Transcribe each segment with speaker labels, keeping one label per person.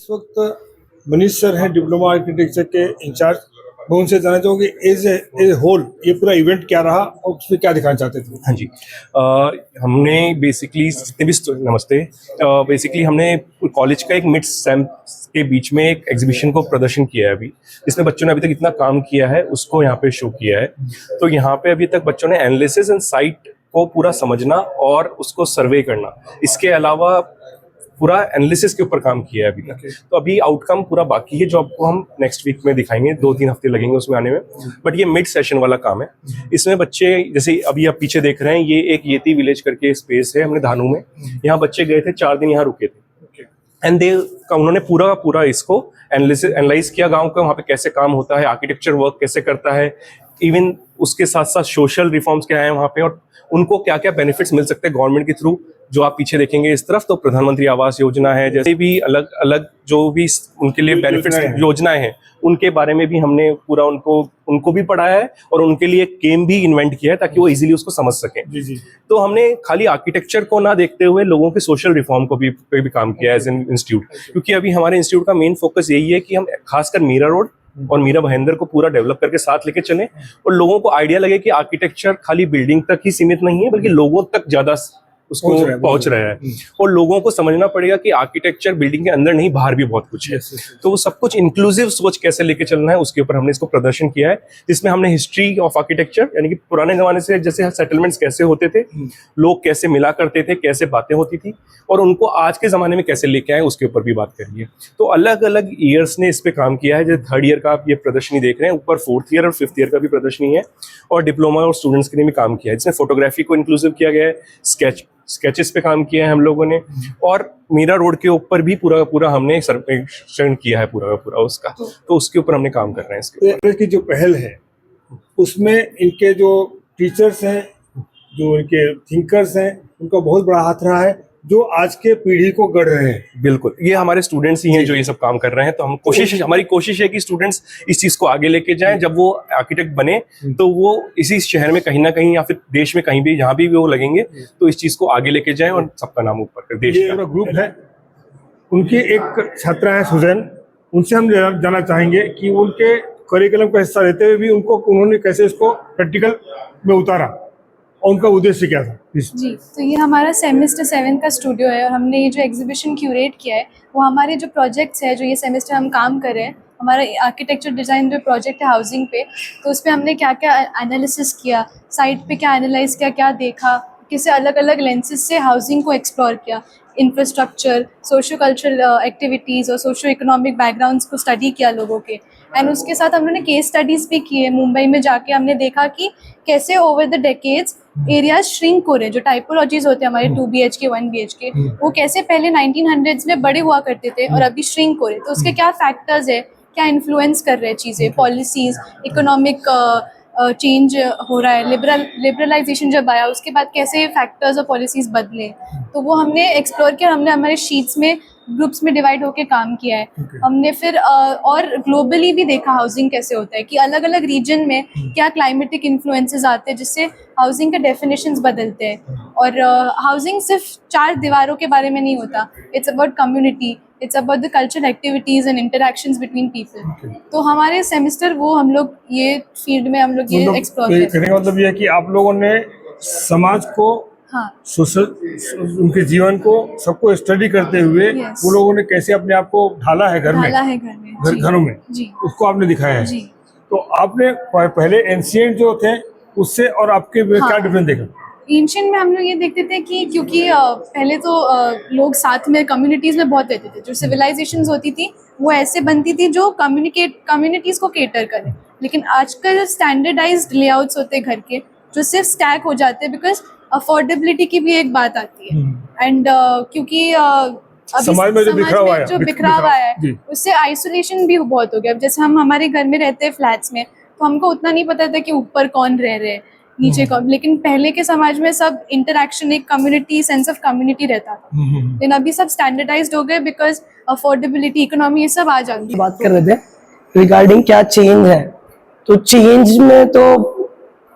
Speaker 1: इस वक्त मनीष सर हैं डिप्लोमा आर्किटेक्चर के इंचार्ज। मैं उनसे जानना चाहूँगी एज ए होल ये पूरा इवेंट क्या रहा और उसमें क्या दिखाना चाहते थे।
Speaker 2: हाँ जी, हमने बेसिकली जितने भी नमस्ते बेसिकली हमने कॉलेज का एक मिड सेम के बीच में एक एग्जीबिशन को प्रदर्शन किया है अभी, जिसमें बच्चों ने अभी तक इतना काम किया है उसको यहाँ पे शो किया है। तो यहाँ पे अभी तक बच्चों ने एनालिसिस एंड साइट को पूरा समझना और उसको सर्वे करना, इसके अलावा पूरा एनालिसिस के ऊपर काम किया है अभी तक। तो अभी आउटकम पूरा बाकी है जो आपको हम नेक्स्ट वीक में दिखाएंगे, 2-3 हफ्ते लगेंगे उसमें आने में। बट ये मिड सेशन वाला काम है। इसमें बच्चे जैसे अभी आप पीछे देख रहे हैं, ये एक येती विलेज करके स्पेस है हमने धानू में। यहाँ बच्चे गए थे, 4 दिन यहाँ रुके थे एंड उन्होंने पूरा इसको एनालाइज किया, गाँव का वहाँ पे कैसे काम होता है, आर्किटेक्चर वर्क कैसे करता है, इवन उसके साथ साथ सोशल रिफॉर्म्स क्या है वहाँ पे और उनको क्या क्या बेनिफिट्स मिल सकते हैं गवर्नमेंट के थ्रू। जो आप पीछे देखेंगे इस तरफ तो प्रधानमंत्री आवास योजना है, जैसे भी अलग अलग जो भी उनके लिए बेनिफिट्स योजनाएं हैं उनके बारे में भी हमने पूरा उनको भी पढ़ाया है और उनके लिए गेम भी इन्वेंट किया है ताकि वो इजीली उसको समझ सकें। जी। तो हमने खाली आर्किटेक्चर को ना देखते हुए लोगों के सोशल रिफॉर्म को भी काम किया है एज एन इंस्टीट्यूट, क्योंकि अभी हमारे इंस्टीट्यूट का मेन फोकस यही है कि हम खासकर मीरा रोड और मीरा भाईंदर को पूरा डेवलप करके साथ लेके चले और लोगों को आइडिया लगे कि आर्किटेक्चर खाली बिल्डिंग तक ही सीमित नहीं है बल्कि लोगों तक ज्यादा उसको पहुंच रहा है और लोगों को समझना पड़ेगा कि आर्किटेक्चर बिल्डिंग के अंदर नहीं बाहर भी बहुत कुछ है। तो वो सब कुछ इंक्लूसिव सोच कैसे लेके चलना है उसके ऊपर हमने इसको प्रदर्शन किया है, जिसमें हमने हिस्ट्री ऑफ आर्किटेक्चर यानी कि पुराने जमाने से जैसे सेटलमेंट्स कैसे होते थे, लोग कैसे मिला करते थे, कैसे बातें होती थी और उनको आज के जमाने में कैसे लेके आए उसके ऊपर भी बात करी है। तो अलग अलग ईयर्स ने इस पे काम किया है। जैसे 3rd ईयर का आप ये प्रदर्शनी देख रहे हैं, ऊपर 4th ईयर और 5th ईयर का भी प्रदर्शनी है और डिप्लोमा और स्टूडेंट्स के लिए भी काम किया है, जिसमें फोटोग्राफी को इंक्लूसिव किया गया है, स्केचेस पे काम किया है हम लोगों ने और मीरा रोड के ऊपर भी पूरा हमने सर्वेक्षण किया है पूरा उसका, तो उसके ऊपर हमने काम कर रहे हैं। इसके
Speaker 1: की जो पहल है उसमें इनके जो टीचर्स हैं, जो इनके थिंकर्स हैं, उनका बहुत बड़ा हाथ रहा है जो आज के पीढ़ी को गढ़ रहे हैं।
Speaker 2: बिल्कुल, ये हमारे स्टूडेंट्स ही हैं जो ये सब काम कर रहे हैं। तो हमारी कोशिश है कि स्टूडेंट्स इस चीज को आगे लेके जाएं। जब वो आर्किटेक्ट बने तो वो इसी शहर में कहीं ना कहीं या फिर देश में कहीं भी जहां भी वो लगेंगे तो इस चीज को आगे लेके जाएं और सबका नाम ऊपर कर देश का।
Speaker 1: ग्रुप है, उनकी एक छात्रा है सुजैन, उनसे हम जानना चाहेंगे कि उनके करिकुलम का हिस्सा लेते हुए भी उन्होंने कैसे इसको प्रैक्टिकल में उतारा और उनका उद्देश्य क्या था।
Speaker 3: जी, तो ये हमारा सेमेस्टर 7 का स्टूडियो है और हमने ये जो एग्जीबिशन क्यूरेट किया है वो हमारे जो प्रोजेक्ट्स है जो ये सेमेस्टर हम काम कर रहे हैं, हमारा आर्किटेक्चर डिज़ाइन जो प्रोजेक्ट है हाउसिंग पे, तो उसमें हमने क्या क्या एनालिसिस किया, साइट पे क्या एनालाइज किया, क्या देखा, किसी अलग अलग लेंसेज से हाउसिंग को एक्सप्लोर किया, इंफ्रास्ट्रक्चर, सोशो कल्चरल एक्टिविटीज़ और सोशो इकोनॉमिक बैकग्राउंड्स को स्टडी किया लोगों के। एंड उसके साथ हमने केस स्टडीज़ भी किए। मुंबई में जाके हमने देखा कि कैसे over the decades areas shrink हो रहे हैं, जो टाइपोलॉजीज होते हैं हमारे 2 BHK 1 BHK, वो कैसे पहले 1900s में बड़े हुआ करते थे और अभी श्रिंक हो रहे। तो उसके क्या फैक्टर्स है, क्या इन्फ्लुएंस कर रहे हैं चीज़ें, पॉलिसीज़, इकोनॉमिक चेंज हो रहा है, लिबरलाइजेशन जब आया उसके बाद कैसे फैक्टर्स और पॉलिसीज़ बदले, तो वो हमने एक्सप्लोर किया। हमने हमारे शीट्स में ग्रुप्स में डिवाइड होकर काम किया है। हमने फिर और ग्लोबली भी देखा हाउसिंग कैसे होता है कि अलग अलग रीजन में क्या क्लाइमेटिक इन्फ्लुएंसेस आते हैं जिससे हाउसिंग के डेफिनेशंस बदलते हैं। और हाउसिंग सिर्फ 4 दीवारों के बारे में नहीं होता, it's about community, it's about the cultural activities and interactions between people. तो हमारे सेमेस्टर वो हम लोग ये फील्ड में हम लोग ये एक्सप्लोर करते हैं।
Speaker 1: मतलब ये कि आप लोगों ने समाज को, सोशल उनके जीवन को सबको स्टडी करते हुए वो लोगों ने कैसे अपने आप को ढाला है घरों में उसको आपने दिखाया है। तो आपने पहले एंशिएंट जो थे उससे और आपके क्या डिफरेंस देखा?
Speaker 3: एंशिएंट में हम लोग ये देखते थे कि क्योंकि पहले तो लोग साथ में कम्युनिटीज़ में बहुत रहते थे, जो सिविलाइजेशंस होती थी वो ऐसे बनती थी जो कम्युनिटीज़ को केटर करे। लेकिन आजकल स्टैंडर्डाइज्ड लेआउट्स होते हैं घर के जो सिर्फ स्टैक हो जाते हैं, बिकॉज अफोर्डेबिलिटी की भी एक बात आती है। एंड क्योंकि
Speaker 1: समाज में जो
Speaker 3: बिखरा हुआ है उससे आइसोलेशन भी बहुत हो गया। जैसे हम हमारे घर में रहते हैं फ्लैट्स में, तो हमको उतना नहीं पता था कि ऊपर कौन रह रहे हैं, नीचे कौन, लेकिन पहले के समाज में सब इंटरेक्शन, एक कम्युनिटी, सेंस ऑफ कम्युनिटी रहता था। लेकिन अभी सब स्टैंडर्डाइज्ड हो गए बिकॉज अफोर्डेबिलिटी, इकोनॉमी, ये सब आ जाती है।
Speaker 4: बात कर रहे थे रिगार्डिंग क्या चेंज है, तो चेंज में तो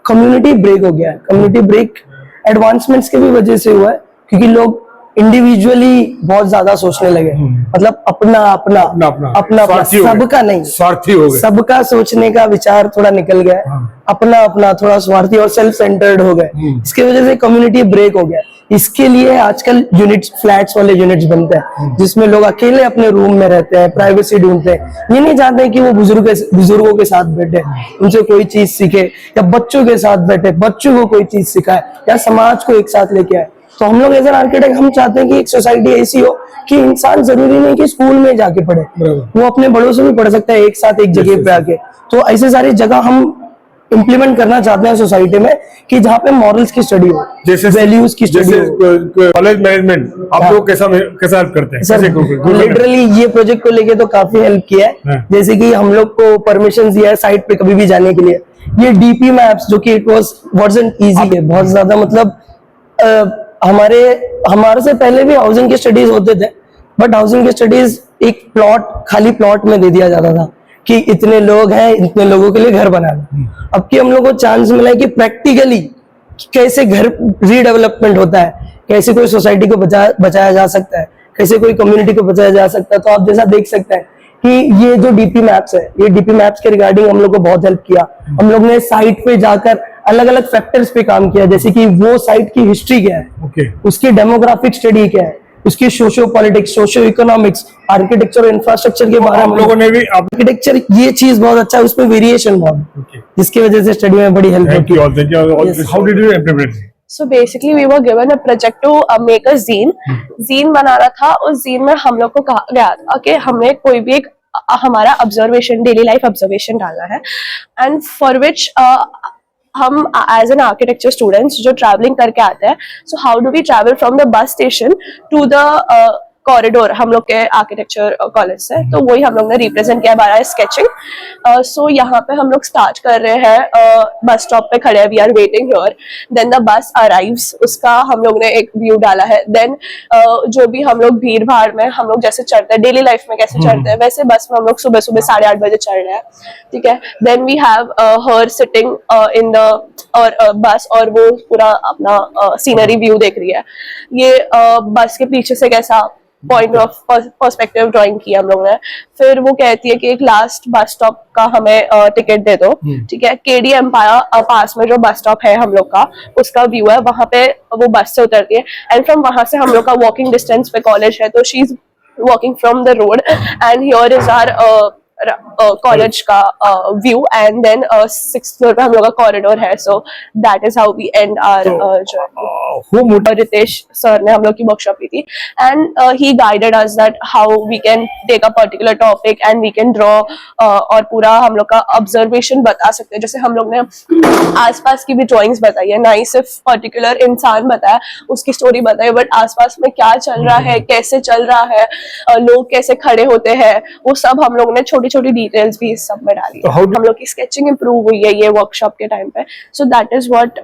Speaker 4: कम्युनिटी ब्रेक हो गया है। कम्युनिटी ब्रेक एडवांसमेंट्स के भी वजह से हुआ है, क्योंकि लोग इंडिविजुअली बहुत ज्यादा सोचने लगे, मतलब अपना अपना अपना अपना अपना अपना, सबका नहीं,
Speaker 1: स्वार्थी हो गए,
Speaker 4: सबका सोचने का विचार थोड़ा निकल गया, अपना अपना थोड़ा स्वार्थी और सेल्फ सेंटर्ड हो गए। इसकी वजह से कम्युनिटी ब्रेक हो गया। इसके लिए आजकल यूनिट्स, फ्लैट्स वाले यूनिट्स बनते हैं जिसमें लोग अकेले अपने रूम में रहते हैं, प्राइवेसी ढूंढते हैं। ये नहीं चाहते हैं कि वो बुजुर्गों के साथ बैठे, उनसे कोई चीज सीखे, या बच्चों के साथ बैठे, बच्चों को कोई चीज सिखाए, या समाज को एक साथ लेके आए। तो हम लोग एज एन आर्किटेक्ट हम चाहते हैं कि एक सोसाइटी ऐसी हो कि इंसान जरूरी नहीं कि स्कूल में जाके पढ़े, वो अपने बड़ों से भी पढ़ सकता है एक साथ एक जगह पे आके। तो ऐसे सारी जगह हम इम्प्लीमेंट करना चाहते हैं सोसाइटी में कि जहाँ पे मॉरल्स की स्टडी हो, जैसे वैल्यूज की स्टडी हो।
Speaker 1: कॉलेज मैनेजमेंट आप लोग कैसा हेल्प करते हैं?
Speaker 4: सर लिटरली ये प्रोजेक्ट को लेके तो काफी हेल्प किया है। जैसे कि हम लोग को परमिशन दिया है साइट पे कभी भी जाने के लिए। ये डीपी मैप्स जो कि इट वाज वर्जन इजी है बहुत ज्यादा, मतलब हमारे से पहले भी हाउसिंग के स्टडीज होते थे, बट हाउसिंग के स्टडीज एक खाली प्लॉट में दे दिया जाता था कि इतने लोग हैं, इतने लोगों के लिए घर बनाना। अब कि हम लोग को चांस मिला है कि प्रैक्टिकली कैसे घर रीडेवलपमेंट होता है, कैसे कोई सोसाइटी को बचाया जा सकता है, कैसे कोई कम्युनिटी को बचाया जा सकता है। तो आप जैसा देख सकते हैं कि ये जो डीपी मैप्स है, ये डीपी मैप्स के रिगार्डिंग हम लोग को बहुत हेल्प किया। हम लोग ने साइट पे जाकर अलग अलग फैक्टर्स पे काम किया, जैसे कि वो साइट की हिस्ट्री क्या है, उसकी डेमोग्राफिक स्टडी क्या है, उसकी socio politics, socio economics, architecture और इंफ्रास्ट्रक्चर के बारे में।
Speaker 1: लोगों ने भी
Speaker 4: आर्किटेक्चर ये चीज बहुत अच्छा है, उसमें वेरिएशन बहुत, जिसकी वजह से स्टडी में बड़ी हेल्प होती है।
Speaker 1: How did you implement?
Speaker 5: So basically we were given a project to make a zine. Zine बनाना था। उस zine में हम लोग को कहा गया था कि हमने कोई भी एक हमारा ऑब्जर्वेशन, डेली लाइफ ऑब्जर्वेशन डालना है, एंड फॉर विच हम एज एन आर्किटेक्चर स्टूडेंट्स जो ट्रैवलिंग करके आते हैं, so how do we travel from the bus station to the corridor हम लोग के आर्किटेक्चर कॉलेज से। तो वही हम लोग ने रिप्रेजेंट किया बाय स्केचिंग। सो यहाँ पे हम लोग स्टार्ट कर रहे हैं, बस स्टॉप पे खड़े हैं, we are waiting here, then the bus arrives, उसका हम लोग ने एक व्यू डाला है। देन जो भी हम लोग भीड़ भाड़ में हम लोग जैसे चढ़ते हैं, डेली लाइफ में कैसे चढ़ते हैं, वैसे बस में हम लोग सुबह सुबह 8:30 बजे चढ़ रहे हैं, ठीक है। Then we have her sitting in the और बस, और वो पूरा अपना सीनरी व्यू देख रही है। ये बस के पीछे से कैसा पॉइंट ऑफ पर्सपेक्टिव ड्राइंग किया हम लोग ने। फिर वो कहती है कि एक लास्ट बस स्टॉप का हमें टिकट दे दो, ठीक है। केडी एम्पायर पास में जो बस स्टॉप है हम लोग का, उसका व्यू है, वहां पे वो बस से उतरती है, एंड फ्रॉम वहां से हम लोग का वॉकिंग डिस्टेंस पे कॉलेज है। तो she is walking from the road, and here is our college का view, and then 6th floor पे हम लोग का कॉरिडोर है। So that is how we and our journey. Ritesh sir ने हम लोग की वर्कशॉप ली थी, and he guided us that how we can take a particular topic and we can draw, और पूरा हम लोग का ऑब्जर्वेशन बता सकते हैं। जैसे हम लोग ने आसपास की भी ड्राइंग्स बताई है, ना ही सिर्फ पर्टिकुलर इंसान बताया, उसकी स्टोरी बताई, बट आसपास में क्या चल रहा है, कैसे चल रहा है, लोग कैसे खड़े होते हैं, वो सब हम लोग ने छोटी छोटी डिटेल्स भी इस सब में डाली। तो हम लोग की स्केचिंग इंप्रूव हुई है ये वर्कशॉप के टाइम पे। So that is what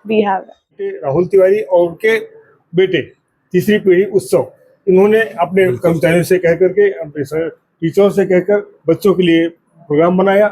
Speaker 5: we have.
Speaker 1: Rahul Tiwari और उनके बेटे तीसरी पीढ़ी उत्सव, इन्होंने अपने कर्मचारियों से कहकर के, अपने टीचरों से कहकर बच्चों के लिए प्रोग्राम बनाया।